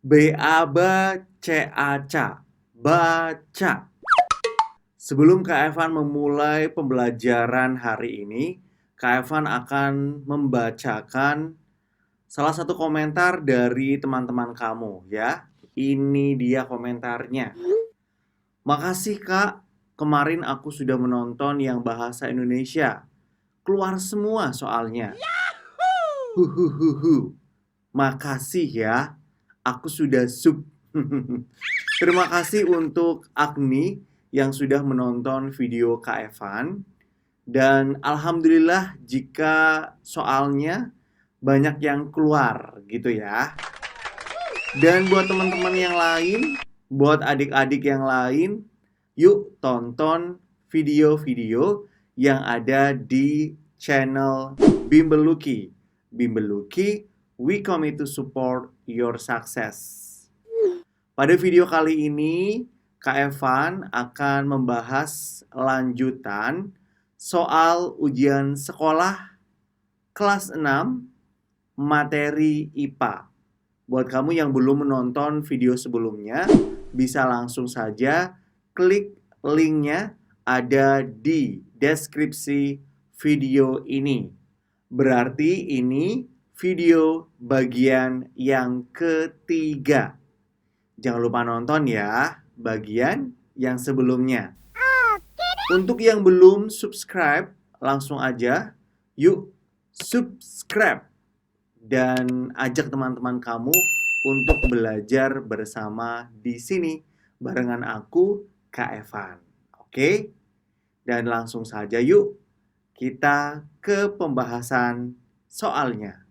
B-A-B-C-A-C. Baca. Sebelum Kak Evan memulai pembelajaran hari ini, Kak Evan akan membacakan salah satu komentar dari teman-teman kamu ya. Ini dia komentarnya. Makasih Kak, kemarin aku sudah menonton yang bahasa Indonesia. Keluar semua soalnya. Huhuhuhu. Makasih ya, aku sudah sub. Terima kasih untuk Agni yang sudah menonton video Kak Evan. Dan alhamdulillah jika soalnya banyak yang keluar gitu ya. Dan buat teman-teman yang lain, buat adik-adik yang lain, yuk tonton video-video yang ada di channel Bimbel Lucky. Bimbel Lucky, we commit to support your success. Pada video kali ini, Kak Evan akan membahas lanjutan soal ujian sekolah kelas 6 materi IPA. Buat kamu yang belum menonton video sebelumnya, bisa langsung saja klik linknya ada di deskripsi video ini. Berarti ini video bagian yang ketiga. Jangan lupa nonton ya bagian yang sebelumnya. Untuk yang belum subscribe, langsung aja yuk subscribe. Dan ajak teman-teman kamu untuk belajar bersama di sini barengan aku, Kak Evan. Oke? Dan langsung saja yuk kita ke pembahasan soalnya.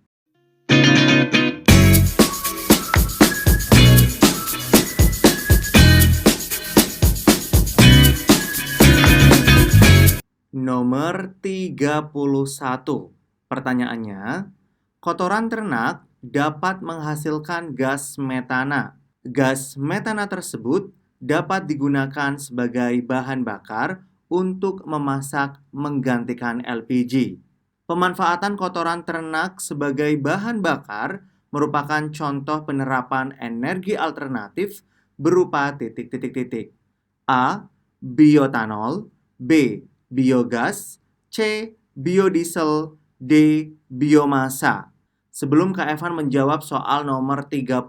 Nomor 31. Pertanyaannya, kotoran ternak dapat menghasilkan gas metana. Gas metana tersebut dapat digunakan sebagai bahan bakar untuk memasak menggantikan LPG. Pemanfaatan kotoran ternak sebagai bahan bakar merupakan contoh penerapan energi alternatif berupa titik-titik-titik. A. Bioetanol. B. Biogas. C. Biodiesel. D. Biomasa. Sebelum Kak Evan menjawab soal nomor 31,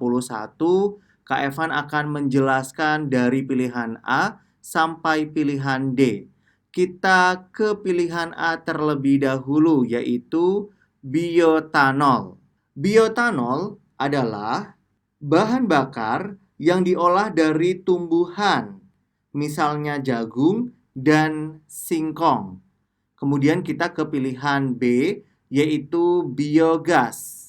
Kak Evan akan menjelaskan dari pilihan A sampai pilihan D. Kita ke pilihan A terlebih dahulu, yaitu bioetanol. Bioetanol adalah bahan bakar yang diolah dari tumbuhan, misalnya jagung dan singkong. Kemudian kita ke pilihan B, yaitu biogas.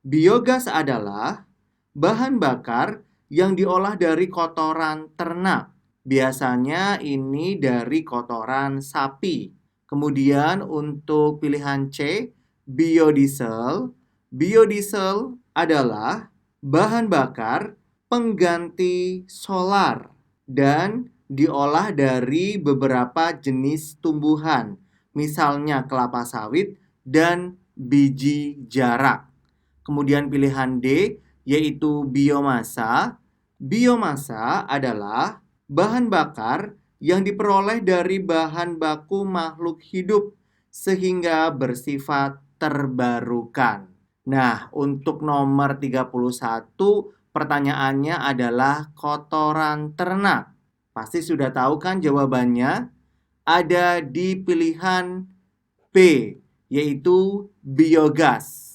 Biogas adalah bahan bakar yang diolah dari kotoran ternak. Biasanya ini dari kotoran sapi. Kemudian untuk pilihan C, biodiesel. Biodiesel adalah bahan bakar pengganti solar dan diolah dari beberapa jenis tumbuhan, misalnya kelapa sawit dan biji jarak. Kemudian pilihan D, yaitu biomasa. Biomasa adalah bahan bakar yang diperoleh dari bahan baku makhluk hidup sehingga bersifat terbarukan. Nah, untuk nomor 31, pertanyaannya adalah kotoran ternak. Pasti sudah tahu kan jawabannya? Ada di pilihan B, yaitu biogas.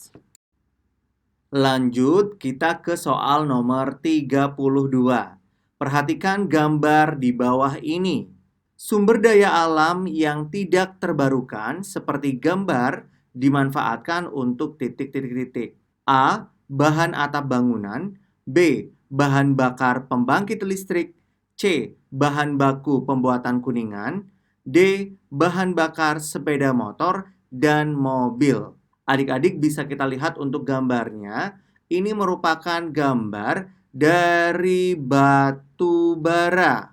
Lanjut, kita ke soal nomor 32. Perhatikan gambar di bawah ini. Sumber daya alam yang tidak terbarukan seperti gambar dimanfaatkan untuk titik-titik-titik. A. Bahan atap bangunan. B. Bahan bakar pembangkit listrik. C. Bahan baku pembuatan kuningan. D. Bahan bakar sepeda motor dan mobil. Adik-adik bisa kita lihat untuk gambarnya. Ini merupakan gambar dari batu bara.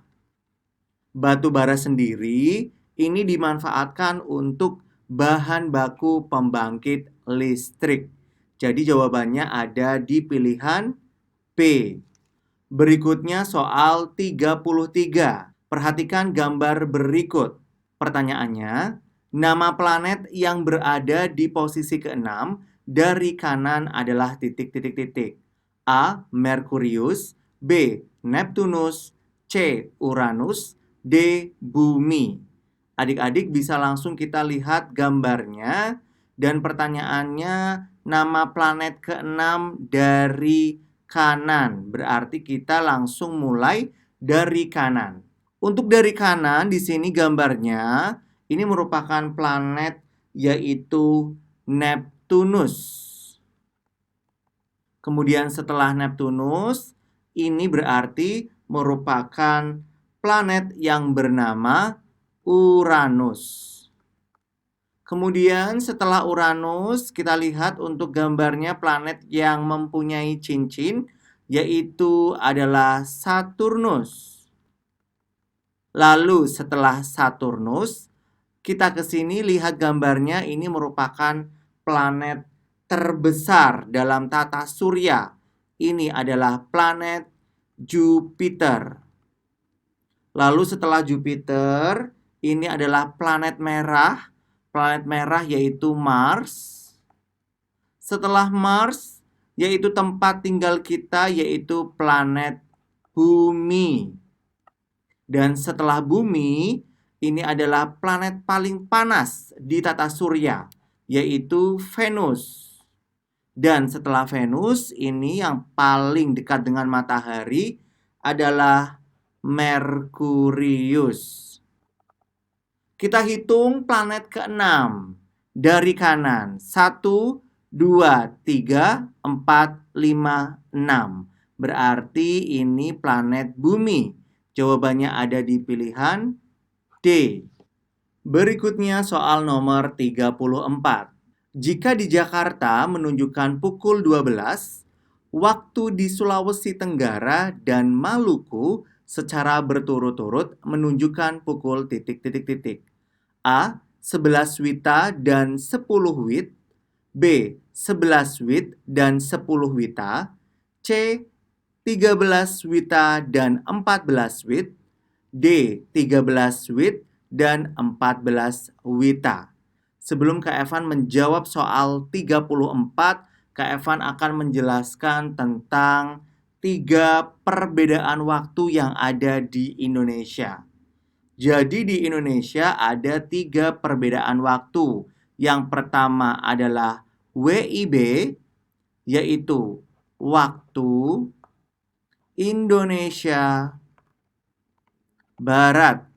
Batu bara sendiri ini dimanfaatkan untuk bahan baku pembangkit listrik. Jadi jawabannya ada di pilihan B. Berikutnya soal 33. Perhatikan gambar berikut. Pertanyaannya, nama planet yang berada di posisi ke-6 dari kanan adalah titik-titik-titik. A. Merkurius, B. Neptunus, C. Uranus, D. Bumi. Adik-adik bisa langsung kita lihat gambarnya dan pertanyaannya nama planet ke-6 dari kanan. Berarti kita langsung mulai dari kanan. Untuk dari kanan di sini gambarnya ini merupakan planet yaitu Neptunus. Kemudian setelah Neptunus, ini berarti merupakan planet yang bernama Uranus. Kemudian setelah Uranus, kita lihat untuk gambarnya planet yang mempunyai cincin, yaitu adalah Saturnus. Lalu setelah Saturnus, kita ke sini lihat gambarnya ini merupakan planet terbesar dalam tata surya. Ini adalah planet Jupiter. Lalu setelah Jupiter, ini adalah planet merah. Planet merah yaitu Mars. Setelah Mars, yaitu tempat tinggal kita, yaitu planet Bumi. Dan setelah Bumi, ini adalah planet paling panas di tata surya, yaitu Venus. Dan setelah Venus, ini yang paling dekat dengan matahari adalah Merkurius. Kita hitung planet ke-6 dari kanan. 1, 2, 3, 4, 5, 6. Berarti ini planet Bumi. Jawabannya ada di pilihan D. Berikutnya soal nomor 34. Jika di Jakarta menunjukkan pukul 12, waktu di Sulawesi Tenggara dan Maluku secara berturut-turut menunjukkan pukul titik-titik-titik. A. 11 WITA dan 10 WIT. B. 11 WIT dan 10 WITA. C. 13 WITA dan 14 WIT. D. 13 WIT dan 14 WITA. Sebelum Kak Evan menjawab soal 34, Kak Evan akan menjelaskan tentang 3 perbedaan waktu yang ada di Indonesia. Jadi di Indonesia ada 3 perbedaan waktu. Yang pertama adalah WIB, yaitu waktu Indonesia Barat.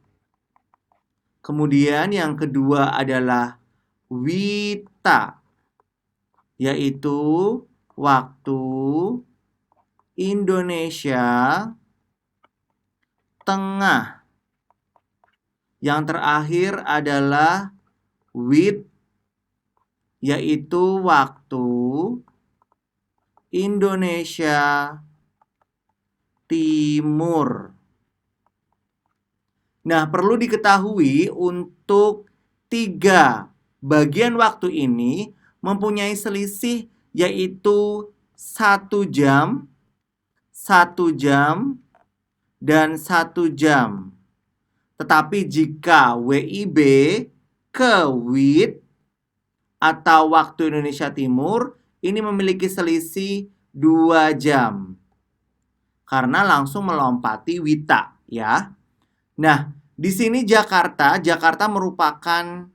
Kemudian yang kedua adalah WITA, yaitu waktu Indonesia Tengah. Yang terakhir adalah WIT, yaitu waktu Indonesia Timur. Nah, perlu diketahui untuk 3 bagian waktu ini mempunyai selisih yaitu 1 jam, 1 jam, dan 1 jam. Tetapi jika WIB ke WIT atau waktu Indonesia Timur ini memiliki selisih 2 jam. Karena langsung melompati WITA ya. Nah, di sini Jakarta merupakan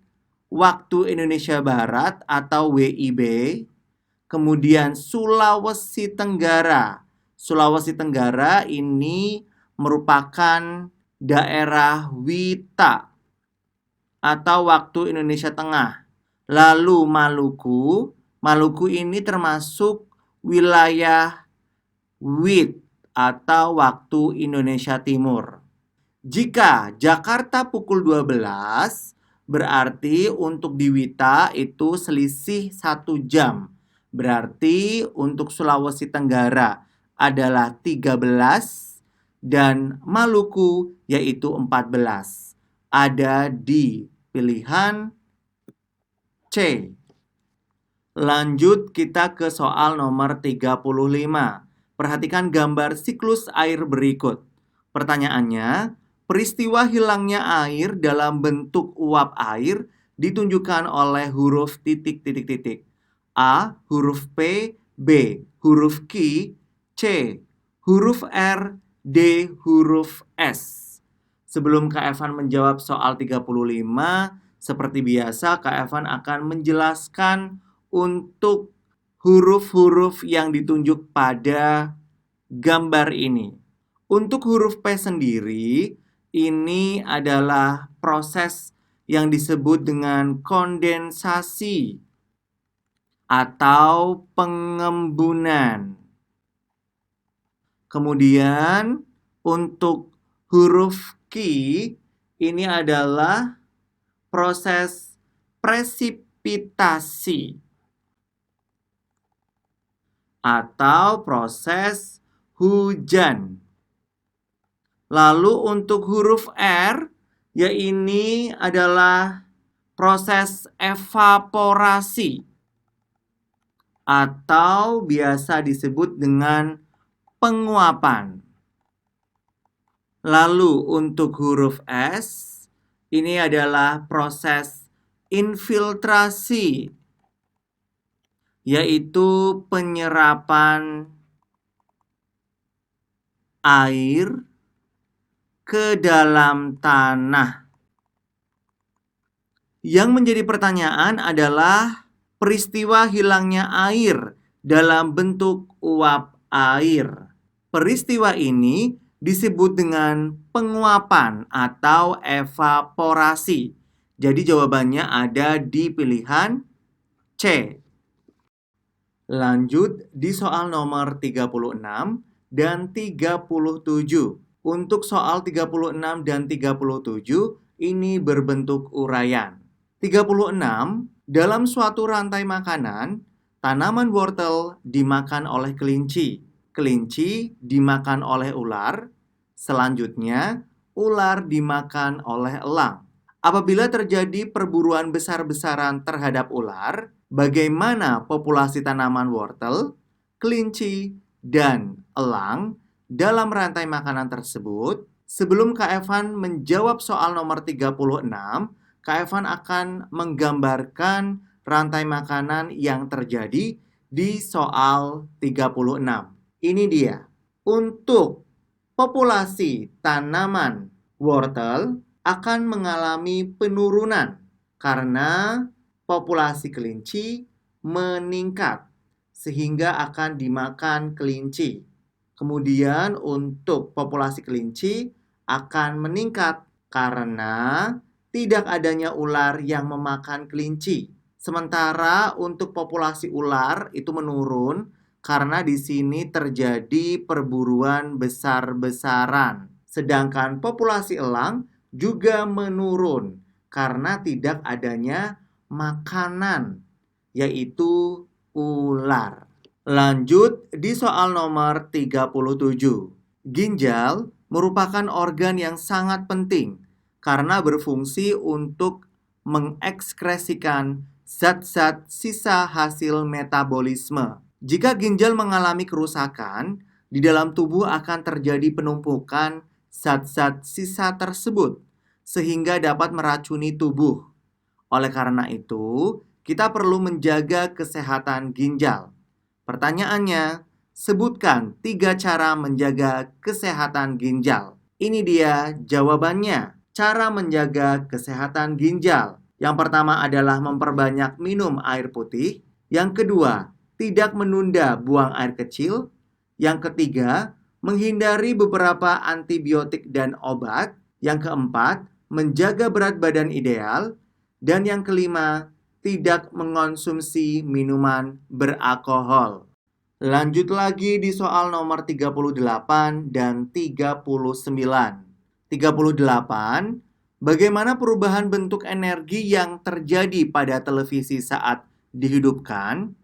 waktu Indonesia Barat atau WIB. Kemudian Sulawesi Tenggara. Sulawesi Tenggara ini merupakan daerah WITA atau waktu Indonesia Tengah. Lalu Maluku ini termasuk wilayah WIT atau waktu Indonesia Timur. Jika Jakarta pukul 12, berarti untuk di WITA itu selisih 1 jam. Berarti untuk Sulawesi Tenggara adalah 13 dan Maluku yaitu 14. Ada di pilihan C. Lanjut kita ke soal nomor 35. Perhatikan gambar siklus air berikut. Pertanyaannya, peristiwa hilangnya air dalam bentuk uap air ditunjukkan oleh huruf titik-titik-titik. A. Huruf P. B. Huruf Q. C. Huruf R. D. Huruf S. Sebelum Kak Evan menjawab soal 35, seperti biasa Kak Evan akan menjelaskan untuk huruf-huruf yang ditunjuk pada gambar ini. Untuk huruf P sendiri, ini adalah proses yang disebut dengan kondensasi atau pengembunan. Kemudian untuk huruf Q, ini adalah proses presipitasi atau proses hujan. Lalu untuk huruf R, ya ini adalah proses evaporasi atau biasa disebut dengan penguapan. Lalu untuk huruf S, ini adalah proses infiltrasi, yaitu penyerapan air ke dalam tanah. Yang menjadi pertanyaan adalah peristiwa hilangnya air dalam bentuk uap air. Peristiwa ini disebut dengan penguapan atau evaporasi. Jadi jawabannya ada di pilihan C. Lanjut di soal nomor 36 dan 37. Untuk soal 36 dan 37 ini berbentuk uraian. 36, dalam suatu rantai makanan, tanaman wortel dimakan oleh kelinci. Kelinci dimakan oleh ular, selanjutnya ular dimakan oleh elang. Apabila terjadi perburuan besar-besaran terhadap ular, bagaimana populasi tanaman wortel, kelinci, dan elang dalam rantai makanan tersebut? Sebelum Kak Evan menjawab soal nomor 36, Kak Evan akan menggambarkan rantai makanan yang terjadi di soal 36. Ini dia. Untuk populasi tanaman wortel akan mengalami penurunan karena populasi kelinci meningkat sehingga akan dimakan kelinci. Kemudian untuk populasi kelinci akan meningkat karena tidak adanya ular yang memakan kelinci. Sementara untuk populasi ular itu menurun karena di sini terjadi perburuan besar-besaran. Sedangkan populasi elang juga menurun karena tidak adanya makanan, yaitu ular. Lanjut di soal nomor 37. Ginjal merupakan organ yang sangat penting karena berfungsi untuk mengekskresikan zat-zat sisa hasil metabolisme. Jika ginjal mengalami kerusakan, di dalam tubuh akan terjadi penumpukan zat-zat sisa tersebut, sehingga dapat meracuni tubuh. Oleh karena itu, kita perlu menjaga kesehatan ginjal. Pertanyaannya, sebutkan 3 cara menjaga kesehatan ginjal. Ini dia jawabannya. Cara menjaga kesehatan ginjal. Yang pertama adalah memperbanyak minum air putih. Yang kedua, tidak menunda buang air kecil. Yang ketiga, menghindari beberapa antibiotik dan obat. Yang keempat, menjaga berat badan ideal. Dan yang kelima, tidak mengonsumsi minuman beralkohol. Lanjut lagi di soal nomor 38 dan 39. 38, bagaimana perubahan bentuk energi yang terjadi pada televisi saat dihidupkan?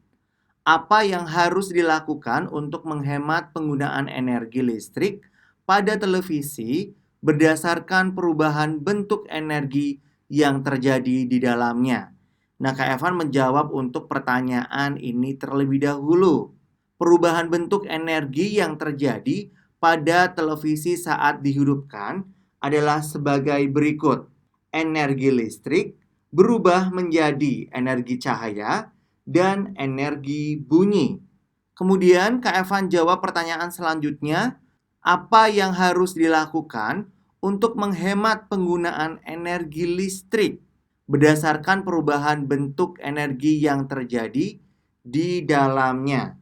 Apa yang harus dilakukan untuk menghemat penggunaan energi listrik pada televisi berdasarkan perubahan bentuk energi yang terjadi di dalamnya? Nah, Kak Evan menjawab untuk pertanyaan ini terlebih dahulu. Perubahan bentuk energi yang terjadi pada televisi saat dihidupkan adalah sebagai berikut. Energi listrik berubah menjadi energi cahaya dan energi bunyi. Kemudian Kak Evan jawab pertanyaan selanjutnya, apa yang harus dilakukan untuk menghemat penggunaan energi listrik berdasarkan perubahan bentuk energi yang terjadi di dalamnya.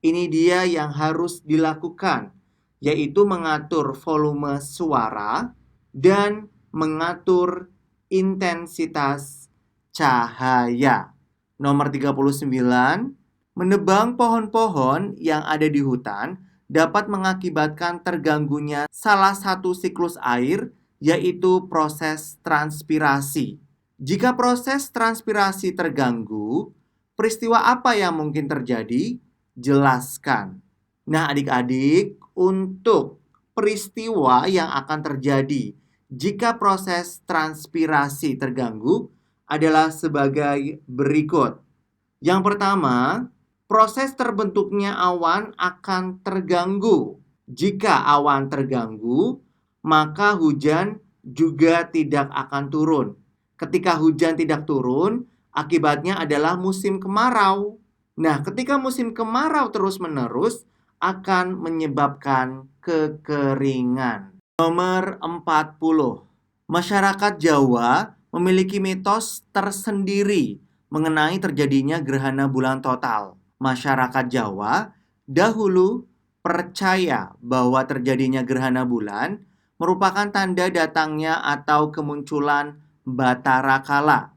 Ini dia yang harus dilakukan, yaitu mengatur volume suara dan mengatur intensitas cahaya. Nomor 39, menebang pohon-pohon yang ada di hutan dapat mengakibatkan terganggunya salah satu siklus air, yaitu proses transpirasi. Jika proses transpirasi terganggu, peristiwa apa yang mungkin terjadi? Jelaskan. Nah, adik-adik, untuk peristiwa yang akan terjadi jika proses transpirasi terganggu adalah sebagai berikut. Yang pertama, proses terbentuknya awan akan terganggu. Jika awan terganggu, maka hujan juga tidak akan turun. Ketika hujan tidak turun, akibatnya adalah musim kemarau. Nah, ketika musim kemarau terus-menerus akan menyebabkan kekeringan. Nomor 40. Masyarakat Jawa memiliki mitos tersendiri mengenai terjadinya gerhana bulan total. Masyarakat Jawa dahulu percaya bahwa terjadinya gerhana bulan merupakan tanda datangnya atau kemunculan Batara Kala,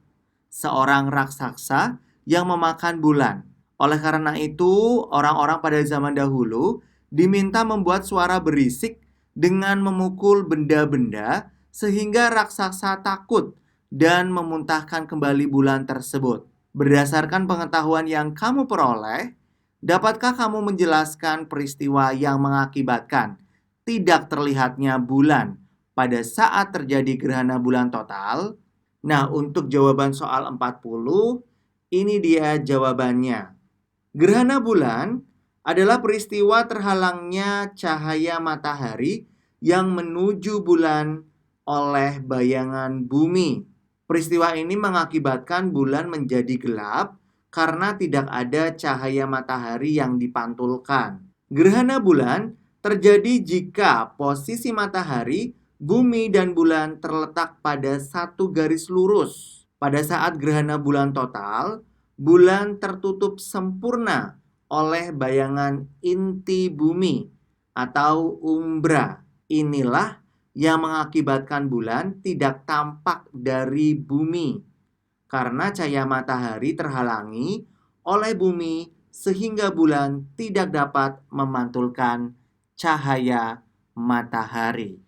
seorang raksasa yang memakan bulan. Oleh karena itu, orang-orang pada zaman dahulu diminta membuat suara berisik dengan memukul benda-benda sehingga raksasa takut dan memuntahkan kembali bulan tersebut. Berdasarkan pengetahuan yang kamu peroleh, dapatkah kamu menjelaskan peristiwa yang mengakibatkan tidak terlihatnya bulan pada saat terjadi gerhana bulan total? Nah, untuk jawaban soal 40, ini dia jawabannya. Gerhana bulan adalah peristiwa terhalangnya cahaya matahari yang menuju bulan oleh bayangan bumi. Peristiwa ini mengakibatkan bulan menjadi gelap karena tidak ada cahaya matahari yang dipantulkan. Gerhana bulan terjadi jika posisi matahari, bumi, dan bulan terletak pada satu garis lurus. Pada saat gerhana bulan total, bulan tertutup sempurna oleh bayangan inti bumi atau umbra. Inilah yang mengakibatkan bulan tidak tampak dari bumi karena cahaya matahari terhalangi oleh bumi sehingga bulan tidak dapat memantulkan cahaya matahari.